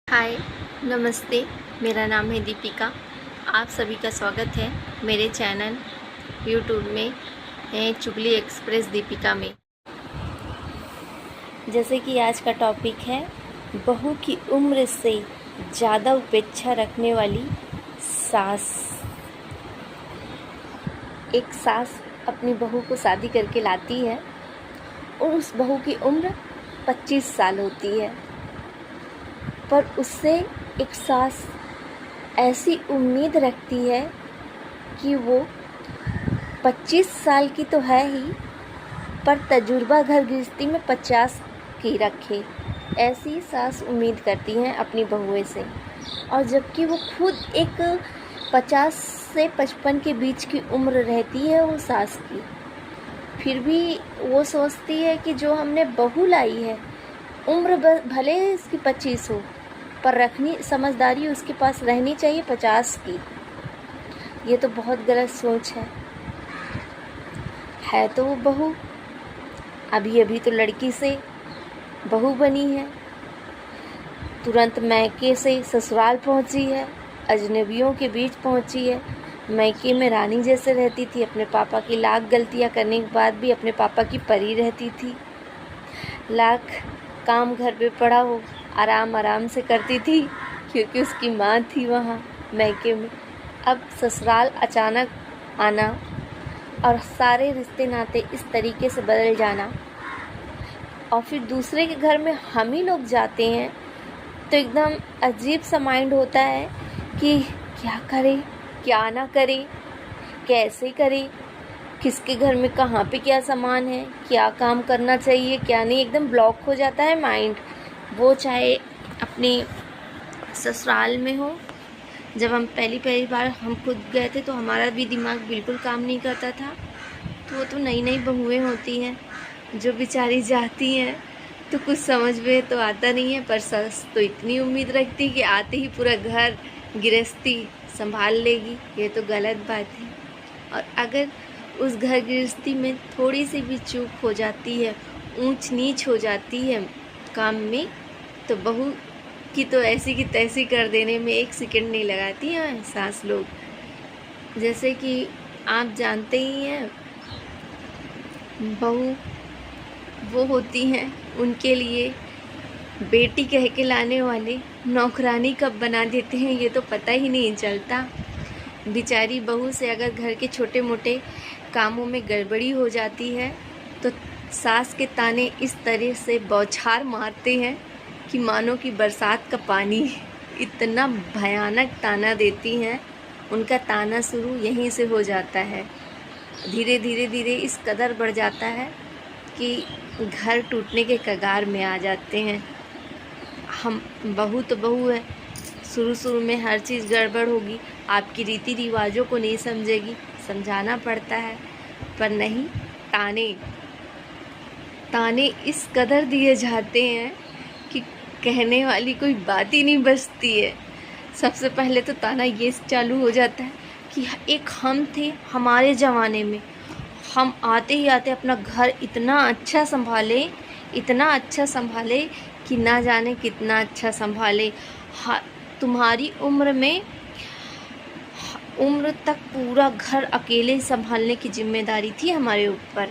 हाय, नमस्ते। मेरा नाम है दीपिका। आप सभी का स्वागत है मेरे चैनल यूट्यूब में है चुगली एक्सप्रेस दीपिका में। जैसे कि आज का टॉपिक है बहू की उम्र से ज़्यादा उपेक्षा रखने वाली सास। एक सास अपनी बहू को शादी करके लाती है और उस बहू की उम्र 25 साल होती है, पर उससे एक सास ऐसी उम्मीद रखती है कि वो 25 साल की तो है ही, पर तजुर्बा घर गृहस्थी में 50 की रखे। ऐसी सास उम्मीद करती हैं अपनी बहुओं से, और जबकि वो खुद एक 50 से 55 के बीच की उम्र रहती है वो सास की, फिर भी वो सोचती है कि जो हमने बहू लाई है उम्र भले इसकी 25 हो, पर रखनी समझदारी उसके पास रहनी चाहिए 50 की। ये तो बहुत गलत सोच है तो वो बहू अभी अभी तो लड़की से बहू बनी है, तुरंत मैके से ससुराल पहुंची है, अजनबियों के बीच पहुंची है। मैके में रानी जैसे रहती थी, अपने पापा की लाख गलतियां करने के बाद भी अपने पापा की परी रहती थी। लाख काम घर पे पड़ा हो आराम से करती थी, क्योंकि उसकी माँ थी वहाँ मैके में। अब ससुराल अचानक आना और सारे रिश्ते नाते इस तरीके से बदल जाना, और फिर दूसरे के घर में हम ही लोग जाते हैं तो एकदम अजीब सा माइंड होता है कि क्या करें क्या ना करें, कैसे करें, किसके घर में कहाँ पे क्या सामान है, क्या काम करना चाहिए क्या नहीं। एकदम ब्लॉक हो जाता है माइंड। वो चाहे अपने ससुराल में हो। जब हम पहली बार हम खुद गए थे तो हमारा भी दिमाग बिल्कुल काम नहीं करता था। तो वो तो नई नई बहुएं होती हैं जो बेचारी जाती हैं तो कुछ समझ में तो आता नहीं है, पर सस तो इतनी उम्मीद रखती कि आते ही पूरा घर गृहस्थी संभाल लेगी। ये तो गलत बात है। और अगर उस घर गृहस्थी में थोड़ी सी भी चूक हो जाती है, ऊंच नीच हो जाती है काम में, तो बहू की तो ऐसी की तैसी कर देने में एक सेकंड नहीं लगाती हैं सास लोग। जैसे कि आप जानते ही हैं, बहू वो होती हैं, उनके लिए बेटी कह के लाने वाले नौकरानी कब बना देते हैं ये तो पता ही नहीं चलता। बेचारी बहू से अगर घर के छोटे मोटे कामों में गड़बड़ी हो जाती है तो सास के ताने इस तरह से बौछार मारते हैं कि मानो कि बरसात का पानी। इतना भयानक ताना देती हैं। उनका ताना शुरू यहीं से हो जाता है, धीरे धीरे इस कदर बढ़ जाता है कि घर टूटने के कगार में आ जाते हैं। हम बहू तो बहू है, शुरू में हर चीज़ गड़बड़ होगी, आपकी रीति रिवाजों को नहीं समझेगी, समझाना पड़ता है, पर नहीं, ताने इस कदर दिए जाते हैं कि कहने वाली कोई बात ही नहीं बचती है। सबसे पहले तो ताना ये चालू हो जाता है कि एक हम थे हमारे ज़माने में, हम आते ही आते अपना घर इतना अच्छा संभाले कि ना जाने कितना अच्छा संभाले। तुम्हारी उम्र तक पूरा घर अकेले संभालने की जिम्मेदारी थी हमारे ऊपर।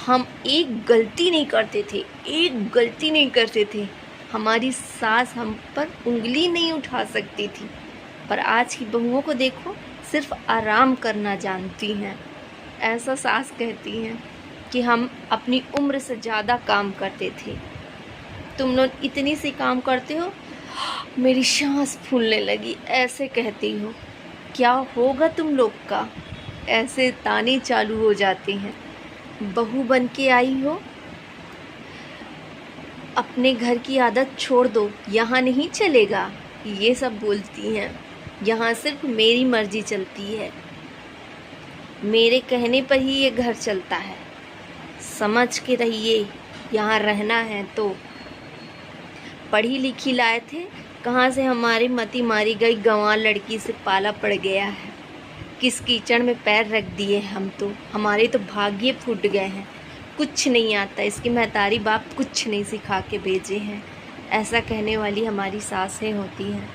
हम एक गलती नहीं करते थे। हमारी सास हम पर उंगली नहीं उठा सकती थी। पर आज की बहुओं को देखो, सिर्फ आराम करना जानती हैं। ऐसा सास कहती हैं कि हम अपनी उम्र से ज़्यादा काम करते थे, तुम लोग इतनी सी काम करते हो, मेरी सांस फूलने लगी, ऐसे कहती हो, क्या होगा तुम लोग का। ऐसे ताने चालू हो जाते हैं। बहू बन के आई हो, अपने घर की आदत छोड़ दो, यहाँ नहीं चलेगा, ये सब बोलती हैं। यहाँ सिर्फ मेरी मर्जी चलती है, मेरे कहने पर ही ये घर चलता है, समझ के रहिए, यहाँ रहना है तो। पढ़ी लिखी लाए थे, कहाँ से हमारी मती मारी गई गंवार लड़की से पाला पड़ गया है। किस कीचड़ में पैर रख दिए हम तो, हमारे तो भाग्य फूट गए हैं। कुछ नहीं आता, इसकी महतारी बाप कुछ नहीं सिखा के भेजे हैं। ऐसा कहने वाली हमारी सासें होती हैं।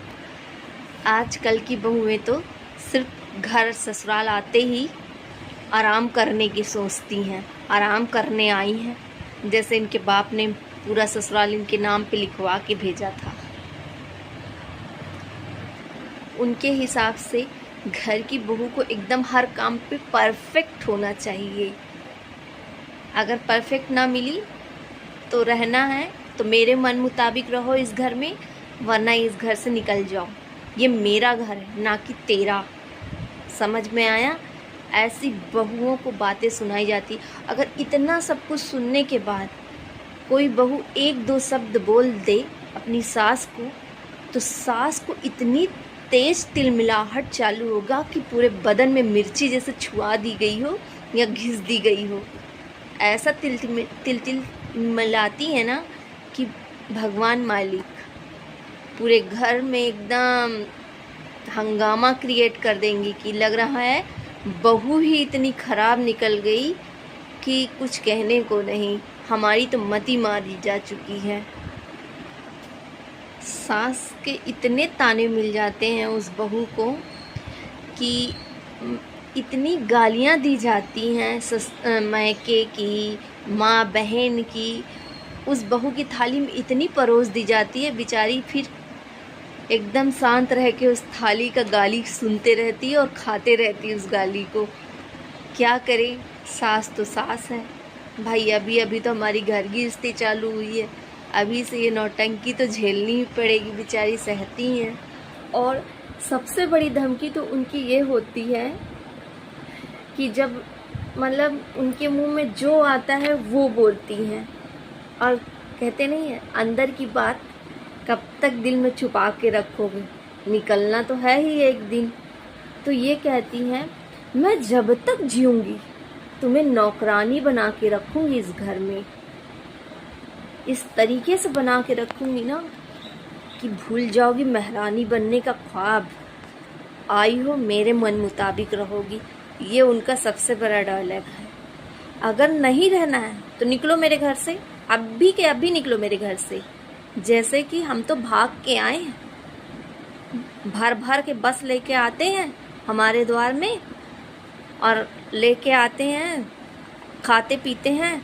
आजकल की बहुएं तो सिर्फ घर ससुराल आते ही आराम करने की सोचती हैं, आराम करने आई हैं, जैसे इनके बाप ने पूरा ससुराल इनके नाम पे लिखवा के भेजा था। उनके हिसाब से घर की बहू को एकदम हर काम पे परफेक्ट होना चाहिए। अगर परफेक्ट ना मिली तो रहना है तो मेरे मन मुताबिक रहो इस घर में, वरना इस घर से निकल जाओ। ये मेरा घर है, ना कि तेरा। समझ में आया? ऐसी बहुओं को बातें सुनाई जाती। अगर इतना सब कुछ सुनने के बाद कोई बहू एक दो शब्द बोल दे अपनी सास को, तो सास को इतनी तेज तिलमिलाहट चालू होगा कि पूरे बदन में मिर्ची जैसे छुआ दी गई हो या घिस दी गई हो। ऐसा तिल मिलाती है ना कि भगवान मालिक पूरे घर में एकदम हंगामा क्रिएट कर देंगी कि लग रहा है बहू ही इतनी ख़राब निकल गई कि कुछ कहने को नहीं, हमारी तो मति मारी जा चुकी है। सास के इतने ताने मिल जाते हैं उस बहू को कि इतनी गालियाँ दी जाती हैं मायके की, माँ बहन की। उस बहू की थाली में इतनी परोस दी जाती है, बेचारी फिर एकदम शांत रह के उस थाली का गाली सुनते रहती है और खाते रहती है उस गाली को। क्या करें, सास तो सास है भाई। अभी अभी तो हमारी घर गृहस्थी चालू हुई है, अभी से ये नौटंकी तो झेलनी ही पड़ेगी, बेचारी सहती हैं। और सबसे बड़ी धमकी तो उनकी ये होती है कि जब मतलब उनके मुंह में जो आता है वो बोलती हैं, और कहते नहीं है अंदर की बात कब तक दिल में छुपा के रखोगे, निकलना तो है ही एक दिन। तो ये कहती हैं मैं जब तक जीऊंगी तुम्हें नौकरानी बना के रखूंगी इस घर में, इस तरीके से बना के रखूंगी ना कि भूल जाओगी महारानी बनने का ख्वाब। आई हो मेरे मन मुताबिक रहोगी। ये उनका सबसे बड़ा डायलॉग है। अगर नहीं रहना है तो निकलो मेरे घर से, अभी के अभी निकलो मेरे घर से। जैसे कि हम तो भाग के आए हैं, भर भर के बस लेके आते हैं हमारे द्वार में और लेके आते हैं, खाते पीते हैं,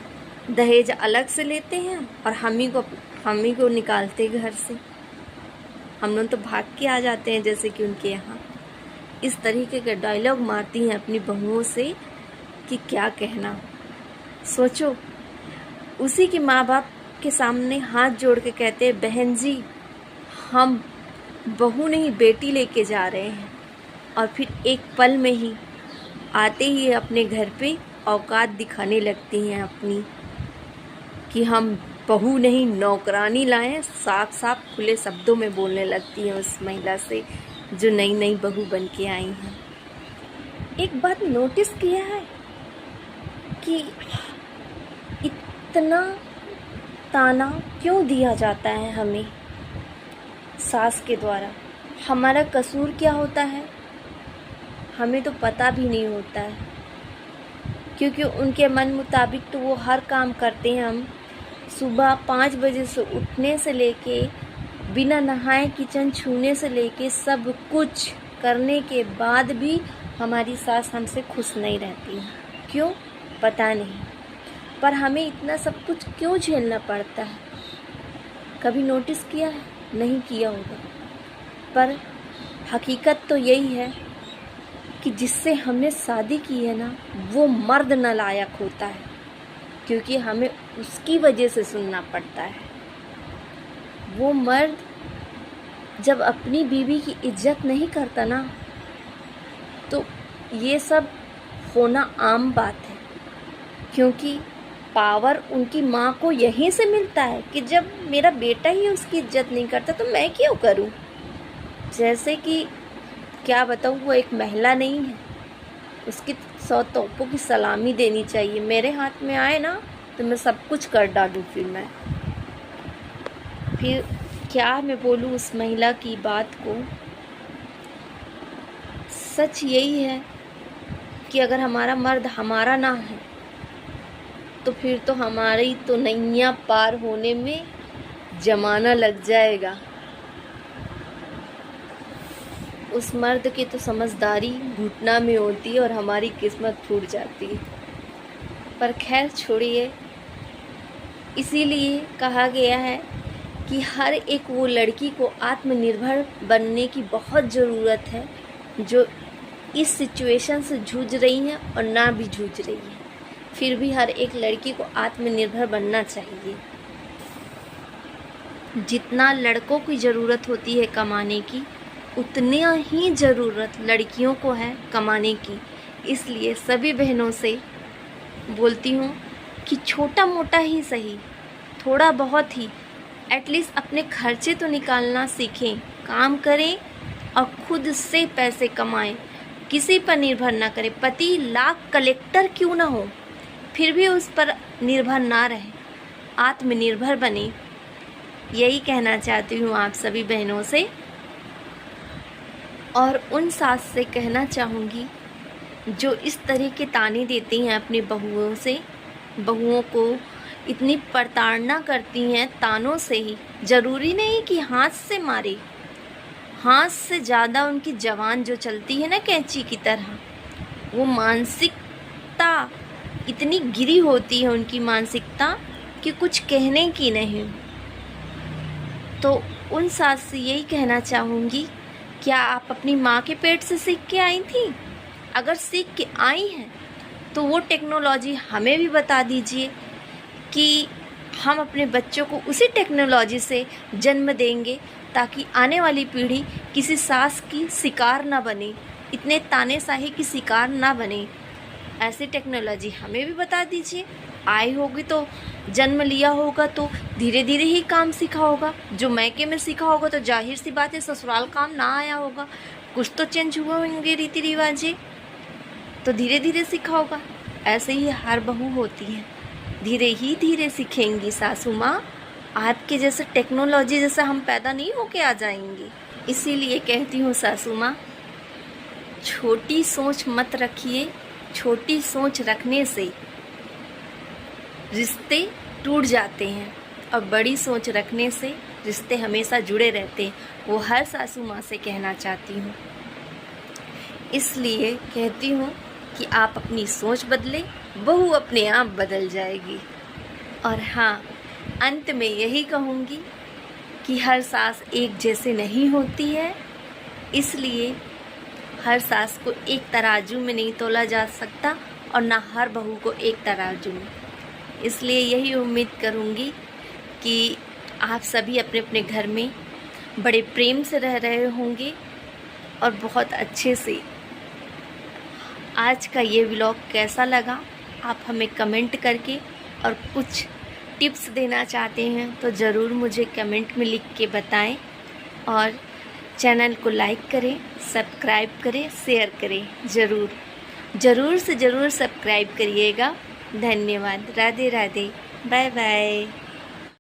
दहेज अलग से लेते हैं और हम ही को निकालते घर से। हम लोग तो भाग के आ जाते हैं जैसे कि उनके यहाँ। इस तरीके के डायलॉग मारती हैं अपनी बहुओं से कि क्या कहना। सोचो, उसी के माँ बाप के सामने हाथ जोड़ के कहते हैं बहन जी हम बहू नहीं बेटी लेके जा रहे हैं, और फिर एक पल में ही आते ही अपने घर पे औकात दिखाने लगती हैं अपनी कि हम बहू नहीं नौकरानी लाएं। साफ साफ खुले शब्दों में बोलने लगती हैं उस महिला से जो नई नई बहू बन के आई हैं। एक बात नोटिस किया है कि इतना ताना क्यों दिया जाता है हमें सास के द्वारा? हमारा कसूर क्या होता है हमें तो पता भी नहीं होता है, क्योंकि उनके मन मुताबिक तो वो हर काम करते हैं। हम सुबह 5 बजे से उठने से लेके बिना नहाए किचन छूने से लेके सब कुछ करने के बाद भी हमारी सास हमसे खुश नहीं रहती है। क्यों पता नहीं, पर हमें इतना सब कुछ क्यों झेलना पड़ता है? कभी नोटिस किया है? नहीं किया होगा, पर हकीकत तो यही है कि जिससे हमने शादी की है ना वो मर्द नालायक होता है, क्योंकि हमें उसकी वजह से सुनना पड़ता है। वो मर्द जब अपनी बीवी की इज्जत नहीं करता ना तो ये सब होना आम बात है, क्योंकि पावर उनकी माँ को यहीं से मिलता है कि जब मेरा बेटा ही उसकी इज्जत नहीं करता तो मैं क्यों करूं। जैसे कि क्या बताऊं, वो एक महिला नहीं है, उसकी 100 तोपों की सलामी देनी चाहिए। मेरे हाथ में आए ना तो मैं सब कुछ कर डालूं। फिर क्या मैं बोलूं उस महिला की बात को। सच यही है कि अगर हमारा मर्द हमारा ना है तो फिर तो हमारी तो नैया पार होने में जमाना लग जाएगा। उस मर्द की तो समझदारी घुटना में होती है और हमारी किस्मत फूट जाती है। पर खैर छोड़िए, इसीलिए कहा गया है कि हर एक वो लड़की को आत्मनिर्भर बनने की बहुत ज़रूरत है जो इस सिचुएशन से जूझ रही हैं और ना भी जूझ रही है, फिर भी हर एक लड़की को आत्मनिर्भर बनना चाहिए। जितना लड़कों की ज़रूरत होती है कमाने की, उतना ही ज़रूरत लड़कियों को है कमाने की। इसलिए सभी बहनों से बोलती हूँ कि छोटा मोटा ही सही, थोड़ा बहुत ही एटलीस्ट अपने खर्चे तो निकालना सीखें, काम करें और खुद से पैसे कमाएं, किसी पर निर्भर ना करें। पति लाख कलेक्टर क्यों ना हो, फिर भी उस पर निर्भर ना रहे, आत्मनिर्भर बने। यही कहना चाहती हूँ आप सभी बहनों से। और उन सास से कहना चाहूँगी जो इस तरह के ताने देती हैं अपनी बहुओं से, बहुओं को इतनी प्रताड़ना करती हैं तानों से ही। ज़रूरी नहीं कि हाथ से मारे, हाथ से ज़्यादा उनकी जवान जो चलती है ना कैंची की तरह, वो मानसिकता इतनी गिरी होती है उनकी मानसिकता कि कुछ कहने की नहीं। तो उन सास से यही कहना चाहूँगी, क्या आप अपनी माँ के पेट से सीख के आई थी? अगर सीख के आई हैं तो वो टेक्नोलॉजी हमें भी बता दीजिए कि हम अपने बच्चों को उसी टेक्नोलॉजी से जन्म देंगे ताकि आने वाली पीढ़ी किसी सास की शिकार ना बने, इतने तानेशाही की शिकार ना बने। ऐसी टेक्नोलॉजी हमें भी बता दीजिए। आई होगी तो जन्म लिया होगा तो धीरे धीरे ही काम सीखा होगा। जो मैके में सीखा होगा तो जाहिर सी बात है ससुराल काम ना आया होगा, कुछ तो चेंज हुए होंगे रीति रिवाजें, तो धीरे धीरे सीखा होगा। ऐसे ही हर बहू होती है, धीरे ही धीरे सीखेंगी सासू माँ। आपके जैसे टेक्नोलॉजी जैसा हम पैदा नहीं होके आ जाएंगे। इसीलिए कहती हूँ सासू माँ, छोटी सोच मत रखिए। छोटी सोच रखने से रिश्ते टूट जाते हैं और बड़ी सोच रखने से रिश्ते हमेशा जुड़े रहते हैं। वो हर सासू माँ से कहना चाहती हूँ। इसलिए कहती हूँ कि आप अपनी सोच बदलें, बहू अपने आप बदल जाएगी। और हाँ, अंत में यही कहूँगी कि हर सास एक जैसे नहीं होती है, इसलिए हर सास को एक तराजू में नहीं तोला जा सकता और ना हर बहू को एक तराजू में। इसलिए यही उम्मीद करूँगी कि आप सभी अपने अपने घर में बड़े प्रेम से रह रहे होंगे और बहुत अच्छे से। आज का ये व्लॉग कैसा लगा आप हमें कमेंट करके, और कुछ टिप्स देना चाहते हैं तो ज़रूर मुझे कमेंट में लिख के बताएं। और चैनल को लाइक करें, सब्सक्राइब करें, शेयर करें। ज़रूर से ज़रूर सब्सक्राइब करिएगा। धन्यवाद। राधे राधे। Bye bye.